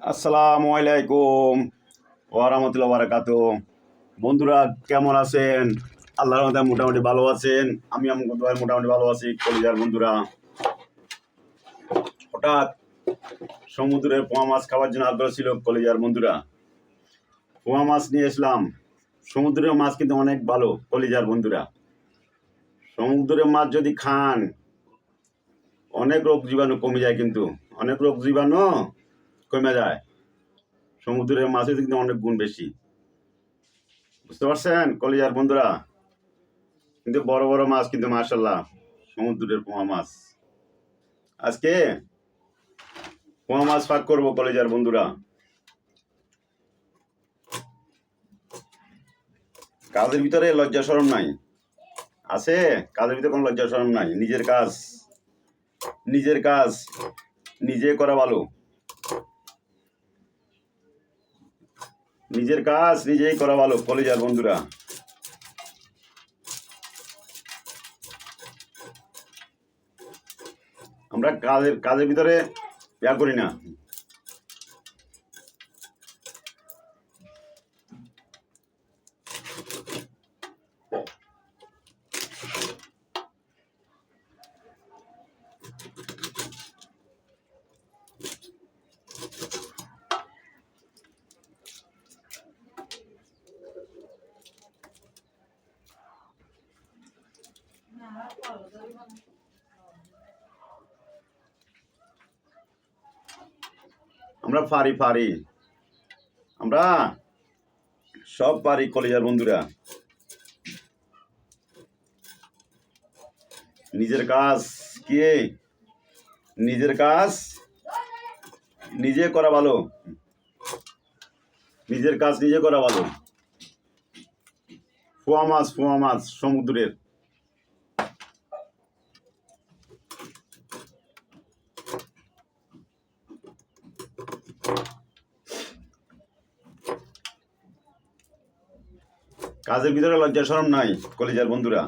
আসসালামু আলাইকুম ওয়া রাহমাতুল্লাহি ওয়া বারাকাতুহু। বন্ধুরা কেমন আছেন? আল্লাহর রহমতে মোটামুটি ভালো আছেন। আমি মোটামুটি ভালো আছি। কলিজার বন্ধুরা, হঠাৎ সমুদ্রের পোয়া মাছ খাওয়ার জন্য আগ্রহ ছিল। কলিজার বন্ধুরা, পোয়া মাছ নিয়ে এসলাম। সমুদ্রের মাছ কিন্তু অনেক ভালো। কলিজার বন্ধুরা, সমুদ্রের মাছ যদি খান অনেক রোগ জীবাণু কমে যায়, কিন্তু অনেক রোগ জীবাণু কমে যায়। সমুদ্রের মাছের কিন্তু অনেক গুণ বেশি, বুঝতে পারছেন কলিজার বন্ধুরা? কিন্তু বড় বড় মাছ কিন্তু মাশাআল্লাহ সমুদ্রের পোয়া মাছ। আজকে পোয়া মাছ পাক করবো কলিজার বন্ধুরা। কাজের ভিতরে লজ্জা শরম নাই, আছে কাজের ভিতরে কোনো লজ্জা শরম নাই। নিজের কাজ নিজে করা ভালো। নিজের কাজ নিজেই করা ভালো কলিজার বন্ধুরা। আমরা কাজের ভিতরে ইয়া করি না। আমরা পারি আমরা সব পারি কলিজার বন্ধুরা। নিজের কাজ কি, নিজের কাজ নিজে করা ভালো। নিজের কাজ নিজে করা ভালো। পোয়া মাছ সমুদ্রের। কাজের ভিতরে লজ্জা শরম নাই কলিজার বন্ধুরা।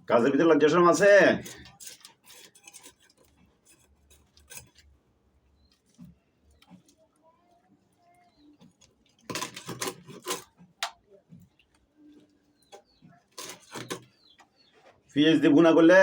কাজের ভিতরে লজ্জা শরম আছে। পিএইচডি গুণা করলে